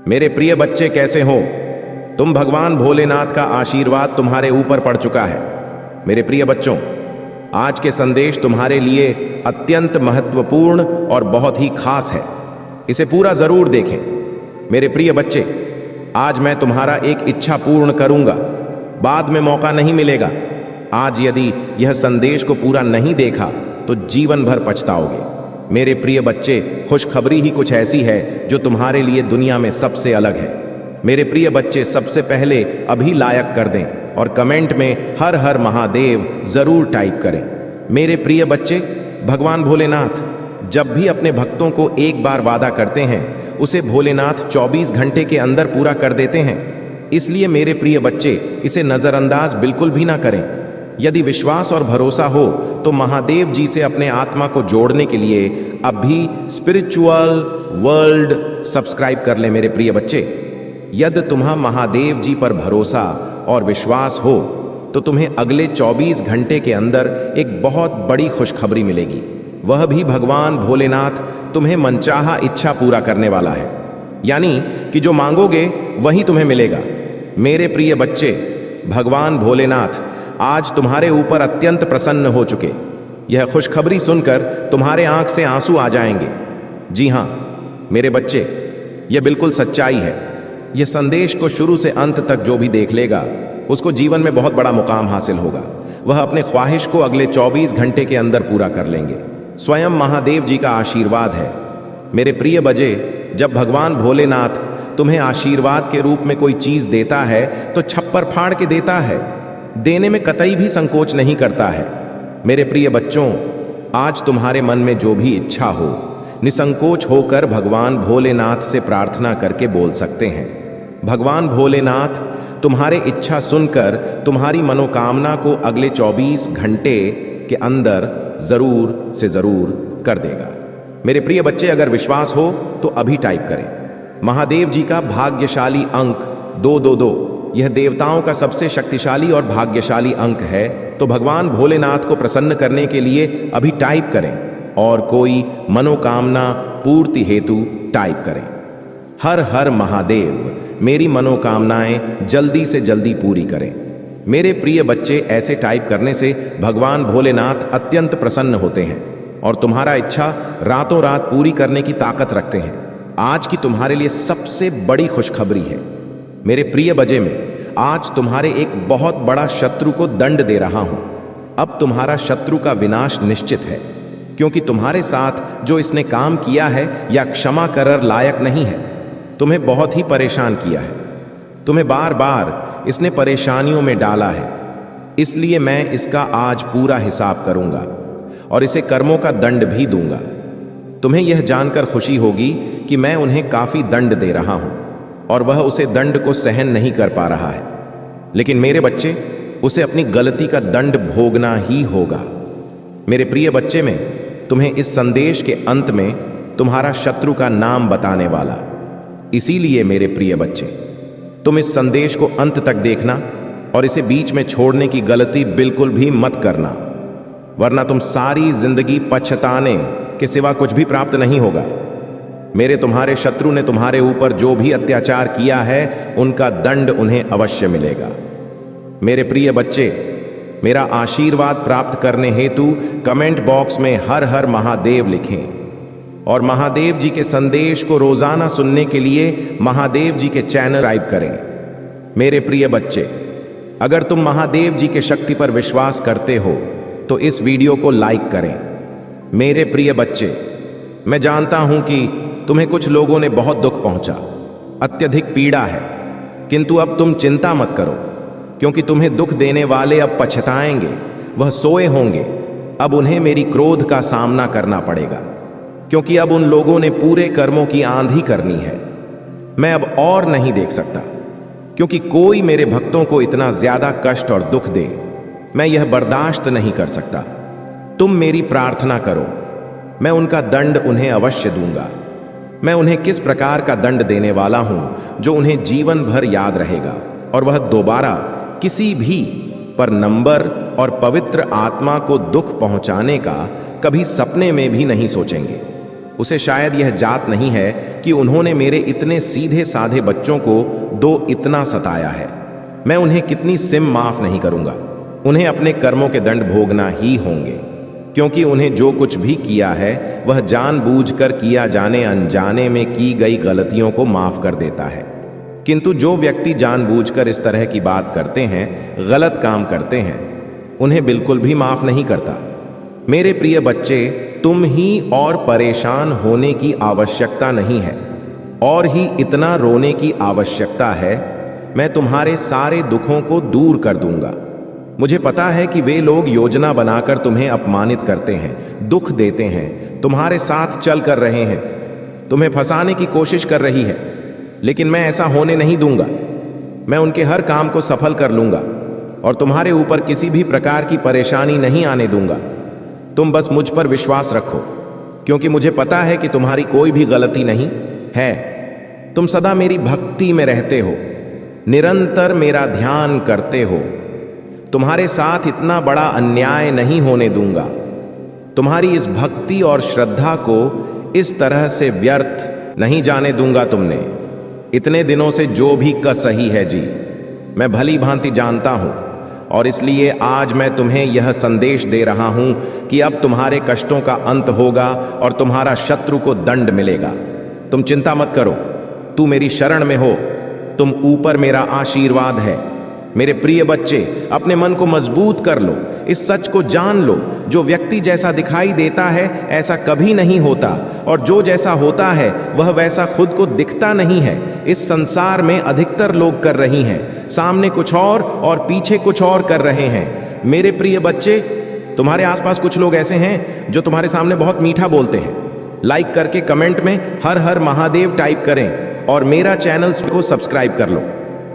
मेरे प्रिय बच्चे कैसे हो? तुम भगवान भोलेनाथ का आशीर्वाद तुम्हारे ऊपर पड़ चुका है। मेरे प्रिय बच्चों, आज के संदेश तुम्हारे लिए अत्यंत महत्वपूर्ण और बहुत ही खास है। इसे पूरा जरूर देखें। मेरे प्रिय बच्चे, आज मैं तुम्हारा एक इच्छा पूर्ण करूंगा। बाद में मौका नहीं मिलेगा। आज यदि यह संदेश को पूरा नहीं देखा तो जीवन भर पछताओगे। मेरे प्रिय बच्चे, खुशखबरी ही कुछ ऐसी है जो तुम्हारे लिए दुनिया में सबसे अलग है। मेरे प्रिय बच्चे, सबसे पहले अभी लाइक कर दें और कमेंट में हर हर महादेव जरूर टाइप करें। मेरे प्रिय बच्चे, भगवान भोलेनाथ जब भी अपने भक्तों को एक बार वादा करते हैं, उसे भोलेनाथ 24 घंटे के अंदर पूरा कर देते हैं। इसलिए मेरे प्रिय बच्चे, इसे नज़रअंदाज बिल्कुल भी ना करें। यदि विश्वास और भरोसा हो तो महादेव जी से अपने आत्मा को जोड़ने के लिए अभी स्पिरिचुअल वर्ल्ड सब्सक्राइब कर लें। मेरे प्रिय बच्चे, यदि तुम्हारा महादेव जी पर भरोसा और विश्वास हो तो तुम्हें अगले 24 घंटे के अंदर एक बहुत बड़ी खुशखबरी मिलेगी। वह भी भगवान भोलेनाथ तुम्हें मनचाहा इच्छा पूरा करने वाला है। यानी कि जो मांगोगे वही तुम्हें मिलेगा। मेरे प्रिय बच्चे, भगवान भोलेनाथ आज तुम्हारे ऊपर अत्यंत प्रसन्न हो चुके। यह खुशखबरी सुनकर तुम्हारे आंख से आंसू आ जाएंगे। जी हाँ मेरे बच्चे, यह बिल्कुल सच्चाई है। यह संदेश को शुरू से अंत तक जो भी देख लेगा उसको जीवन में बहुत बड़ा मुकाम हासिल होगा। वह अपने ख्वाहिश को अगले 24 घंटे के अंदर पूरा कर लेंगे। स्वयं महादेव जी का आशीर्वाद है। मेरे प्रिय बच्चे, जब भगवान भोलेनाथ तुम्हें आशीर्वाद के रूप में कोई चीज़ देता है तो छप्पर फाड़ के देता है। देने में कतई भी संकोच नहीं करता है। मेरे प्रिय बच्चों, आज तुम्हारे मन में जो भी इच्छा हो, निसंकोच होकर भगवान भोलेनाथ से प्रार्थना करके बोल सकते हैं। भगवान भोलेनाथ तुम्हारे इच्छा सुनकर तुम्हारी मनोकामना को अगले 24 घंटे के अंदर जरूर से जरूर कर देगा। मेरे प्रिय बच्चे, अगर विश्वास हो तो अभी टाइप करें। महादेव जी का भाग्यशाली अंक 222, यह देवताओं का सबसे शक्तिशाली और भाग्यशाली अंक है। तो भगवान भोलेनाथ को प्रसन्न करने के लिए अभी टाइप करें और कोई मनोकामना पूर्ति हेतु टाइप करें। हर हर महादेव मेरी मनोकामनाएं जल्दी से जल्दी पूरी करें। मेरे प्रिय बच्चे, ऐसे टाइप करने से भगवान भोलेनाथ अत्यंत प्रसन्न होते हैं और तुम्हारा इच्छा रातों रात पूरी करने की ताकत रखते हैं। आज की तुम्हारे लिए सबसे बड़ी खुशखबरी है। मेरे प्रिय बजे में आज तुम्हारे एक बहुत बड़ा शत्रु को दंड दे रहा हूं। अब तुम्हारा शत्रु का विनाश निश्चित है, क्योंकि तुम्हारे साथ जो इसने काम किया है या क्षमा कर लायक नहीं है। तुम्हें बहुत ही परेशान किया है। तुम्हें बार बार इसने परेशानियों में डाला है। इसलिए मैं इसका आज पूरा हिसाब करूंगा और इसे कर्मों का दंड भी दूंगा। तुम्हें यह जानकर खुशी होगी कि मैं उन्हें काफी दंड दे रहा हूं और वह उसे दंड को सहन नहीं कर पा रहा है। लेकिन मेरे बच्चे, उसे अपनी गलती का दंड भोगना ही होगा। मेरे प्रिय बच्चे, में तुम्हें इस संदेश के अंत में तुम्हारा शत्रु का नाम बताने वाला। इसीलिए मेरे प्रिय बच्चे, तुम इस संदेश को अंत तक देखना और इसे बीच में छोड़ने की गलती बिल्कुल भी मत करना, वरना तुम सारी जिंदगी पछताने के सिवा कुछ भी प्राप्त नहीं होगा। मेरे तुम्हारे शत्रु ने तुम्हारे ऊपर जो भी अत्याचार किया है उनका दंड उन्हें अवश्य मिलेगा। मेरे प्रिय बच्चे, मेरा आशीर्वाद प्राप्त करने हेतु कमेंट बॉक्स में हर हर महादेव लिखें और महादेव जी के संदेश को रोजाना सुनने के लिए महादेव जी के चैनल सब्सक्राइब करें। मेरे प्रिय बच्चे, अगर तुम महादेव जी के शक्ति पर विश्वास करते हो तो इस वीडियो को लाइक करें। मेरे प्रिय बच्चे, मैं जानता हूं कि तुम्हें कुछ लोगों ने बहुत दुख पहुंचा, अत्यधिक पीड़ा है, किंतु अब तुम चिंता मत करो, क्योंकि तुम्हें दुख देने वाले अब पछताएंगे। वह सोए होंगे। अब उन्हें मेरी क्रोध का सामना करना पड़ेगा, क्योंकि अब उन लोगों ने पूरे कर्मों की आंधी करनी है। मैं अब और नहीं देख सकता, क्योंकि कोई मेरे भक्तों को इतना ज्यादा कष्ट और दुख दे, मैं यह बर्दाश्त नहीं कर सकता। तुम मेरी प्रार्थना करो, मैं उनका दंड उन्हें अवश्य दूंगा। मैं उन्हें किस प्रकार का दंड देने वाला हूं जो उन्हें जीवन भर याद रहेगा और वह दोबारा किसी भी पर नंबर और पवित्र आत्मा को दुख पहुंचाने का कभी सपने में भी नहीं सोचेंगे। उसे शायद यह जात नहीं है कि उन्होंने मेरे इतने सीधे साधे बच्चों को दो इतना सताया है। मैं उन्हें कितनी सिम माफ नहीं करूंगा। उन्हें अपने कर्मों के दंड भोगना ही होंगे, क्योंकि उन्हें जो कुछ भी किया है वह जानबूझकर किया जाने अनजाने में की गई गलतियों को माफ कर देता है। किंतु जो व्यक्ति जानबूझकर इस तरह की बात करते हैं, गलत काम करते हैं, उन्हें बिल्कुल भी माफ नहीं करता। मेरे प्रिय बच्चे, तुम ही और परेशान होने की आवश्यकता नहीं है, और ही इतना रोने की आवश्यकता है। मैं तुम्हारे सारे दुखों को दूर कर दूंगा। मुझे पता है कि वे लोग योजना बनाकर तुम्हें अपमानित करते हैं, दुख देते हैं, तुम्हारे साथ चल कर रहे हैं, तुम्हें फंसाने की कोशिश कर रही है, लेकिन मैं ऐसा होने नहीं दूंगा। मैं उनके हर काम को सफल कर लूंगा और तुम्हारे ऊपर किसी भी प्रकार की परेशानी नहीं आने दूंगा। तुम बस मुझ पर विश्वास रखो, क्योंकि मुझे पता है कि तुम्हारी कोई भी गलती नहीं है। तुम सदा मेरी भक्ति में रहते हो, निरंतर मेरा ध्यान करते हो। तुम्हारे साथ इतना बड़ा अन्याय नहीं होने दूंगा। तुम्हारी इस भक्ति और श्रद्धा को इस तरह से व्यर्थ नहीं जाने दूंगा। तुमने इतने दिनों से जो भी सही है जी, मैं भली भांति जानता हूं, और इसलिए आज मैं तुम्हें यह संदेश दे रहा हूं कि अब तुम्हारे कष्टों का अंत होगा और तुम्हारा शत्रु को दंड मिलेगा। तुम चिंता मत करो, तू मेरी शरण में हो, तुम ऊपर मेरा आशीर्वाद है। मेरे प्रिय बच्चे, अपने मन को मजबूत कर लो, इस सच को जान लो, जो व्यक्ति जैसा दिखाई देता है ऐसा कभी नहीं होता, और जो जैसा होता है वह वैसा खुद को दिखता नहीं है। इस संसार में अधिकतर लोग कर रही हैं, सामने कुछ और पीछे कुछ और कर रहे हैं। मेरे प्रिय बच्चे, तुम्हारे आसपास कुछ लोग ऐसे हैं जो तुम्हारे सामने बहुत मीठा बोलते हैं। लाइक करके कमेंट में हर हर महादेव टाइप करें और मेरा चैनल को सब्सक्राइब कर लो।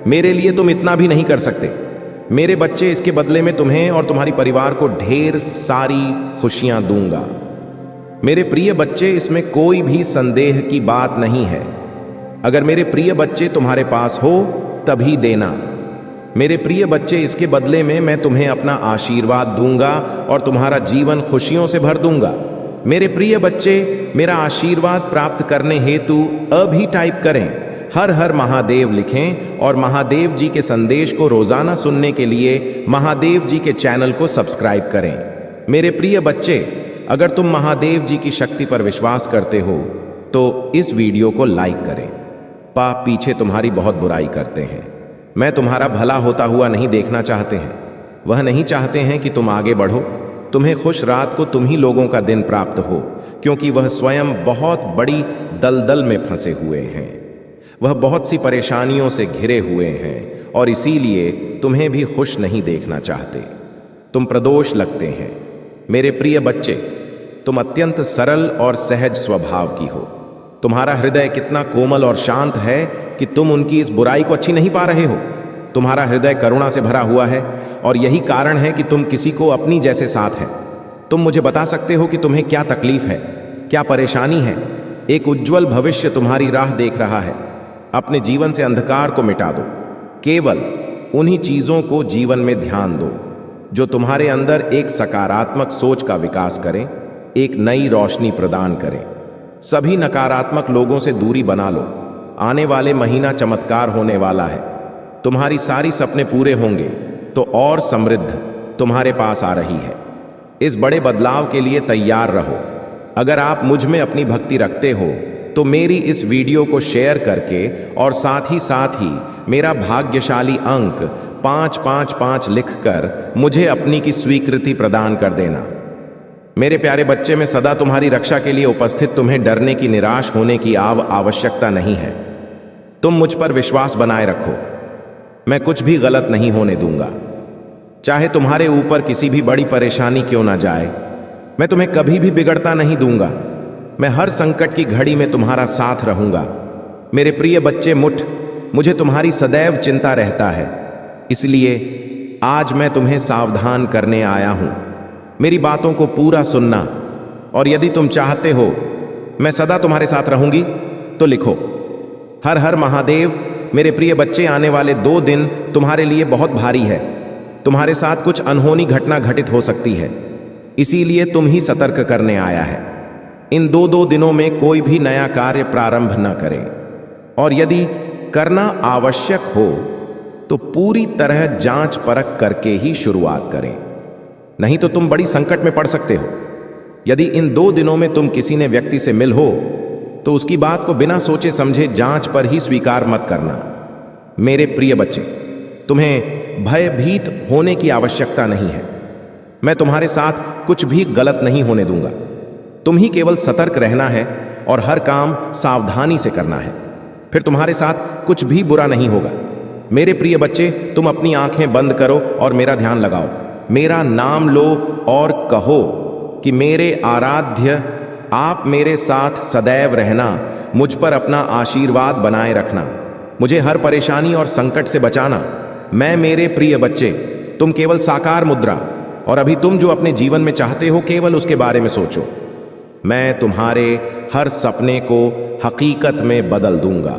मेरे लिए तुम इतना भी नहीं कर सकते मेरे बच्चे। इसके बदले में तुम्हें और तुम्हारी परिवार को ढेर सारी खुशियां दूंगा। मेरे प्रिय बच्चे, इसमें कोई भी संदेह की बात नहीं है। अगर मेरे प्रिय बच्चे तुम्हारे पास हो तभी देना। मेरे प्रिय बच्चे, इसके बदले में मैं तुम्हें अपना आशीर्वाद दूंगा और तुम्हारा जीवन खुशियों से भर दूंगा। मेरे प्रिय बच्चे, मेरा आशीर्वाद प्राप्त करने हेतु अभी टाइप करें, हर हर महादेव लिखें, और महादेव जी के संदेश को रोजाना सुनने के लिए महादेव जी के चैनल को सब्सक्राइब करें। मेरे प्रिय बच्चे, अगर तुम महादेव जी की शक्ति पर विश्वास करते हो तो इस वीडियो को लाइक करें। पाप पीछे तुम्हारी बहुत बुराई करते हैं। मैं तुम्हारा भला होता हुआ नहीं देखना चाहते हैं। वह नहीं चाहते हैं कि तुम आगे बढ़ो। तुम्हें खुश रात को तुम ही लोगों का दिन प्राप्त हो, क्योंकि वह स्वयं बहुत बड़ी दलदल में फंसे हुए हैं। वह बहुत सी परेशानियों से घिरे हुए हैं और इसीलिए तुम्हें भी खुश नहीं देखना चाहते। तुम प्रदोष लगते हैं। मेरे प्रिय बच्चे, तुम अत्यंत सरल और सहज स्वभाव की हो। तुम्हारा हृदय कितना कोमल और शांत है कि तुम उनकी इस बुराई को अच्छी नहीं पा रहे हो। तुम्हारा हृदय करुणा से भरा हुआ है और यही कारण है कि तुम किसी को अपनी जैसे साथ है। तुम मुझे बता सकते हो कि तुम्हें क्या तकलीफ है, क्या परेशानी है। एक उज्जवल भविष्य तुम्हारी राह देख रहा है। अपने जीवन से अंधकार को मिटा दो। केवल उन्हीं चीजों को जीवन में ध्यान दो जो तुम्हारे अंदर एक सकारात्मक सोच का विकास करें, एक नई रोशनी प्रदान करें। सभी नकारात्मक लोगों से दूरी बना लो। आने वाले महीना चमत्कार होने वाला है। तुम्हारी सारी सपने पूरे होंगे तो और समृद्ध तुम्हारे पास आ रही है। इस बड़े बदलाव के लिए तैयार रहो। अगर आप मुझ में अपनी भक्ति रखते हो तो मेरी इस वीडियो को शेयर करके और साथ ही मेरा भाग्यशाली अंक 555 लिखकर मुझे अपनी की स्वीकृति प्रदान कर देना। मेरे प्यारे बच्चे, मैं सदा तुम्हारी रक्षा के लिए उपस्थित। तुम्हें डरने की, निराश होने की आवश्यकता नहीं है। तुम मुझ पर विश्वास बनाए रखो। मैं कुछ भी गलत नहीं होने दूंगा। चाहे तुम्हारे ऊपर किसी भी बड़ी परेशानी क्यों ना जाए, मैं तुम्हें कभी भी बिगड़ता नहीं दूंगा। मैं हर संकट की घड़ी में तुम्हारा साथ रहूंगा। मेरे प्रिय बच्चे, मुझे तुम्हारी सदैव चिंता रहता है, इसलिए आज मैं तुम्हें सावधान करने आया हूं। मेरी बातों को पूरा सुनना, और यदि तुम चाहते हो मैं सदा तुम्हारे साथ रहूंगी तो लिखो हर हर महादेव। मेरे प्रिय बच्चे, आने वाले 2 दिन तुम्हारे लिए बहुत भारी है। तुम्हारे साथ कुछ अनहोनी घटना घटित हो सकती है, इसीलिए तुम ही सतर्क करने आया है। इन दो दिनों में कोई भी नया कार्य प्रारंभ न करें, और यदि करना आवश्यक हो तो पूरी तरह जांच परख करके ही शुरुआत करें, नहीं तो तुम बड़ी संकट में पड़ सकते हो। यदि इन 2 दिनों में तुम किसी ने व्यक्ति से मिल हो तो उसकी बात को बिना सोचे समझे जांच पर ही स्वीकार मत करना। मेरे प्रिय बच्चे, तुम्हें भयभीत होने की आवश्यकता नहीं है। मैं तुम्हारे साथ कुछ भी गलत नहीं होने दूंगा। तुम ही केवल सतर्क रहना है और हर काम सावधानी से करना है, फिर तुम्हारे साथ कुछ भी बुरा नहीं होगा। मेरे प्रिय बच्चे, तुम अपनी आंखें बंद करो और मेरा ध्यान लगाओ। मेरा नाम लो और कहो कि मेरे आराध्य, आप मेरे साथ सदैव रहना, मुझ पर अपना आशीर्वाद बनाए रखना, मुझे हर परेशानी और संकट से बचाना। मैं मेरे प्रिय बच्चे, तुम केवल साकार मुद्रा, और अभी तुम जो अपने जीवन में चाहते हो केवल उसके बारे में सोचो। मैं तुम्हारे हर सपने को हकीकत में बदल दूंगा।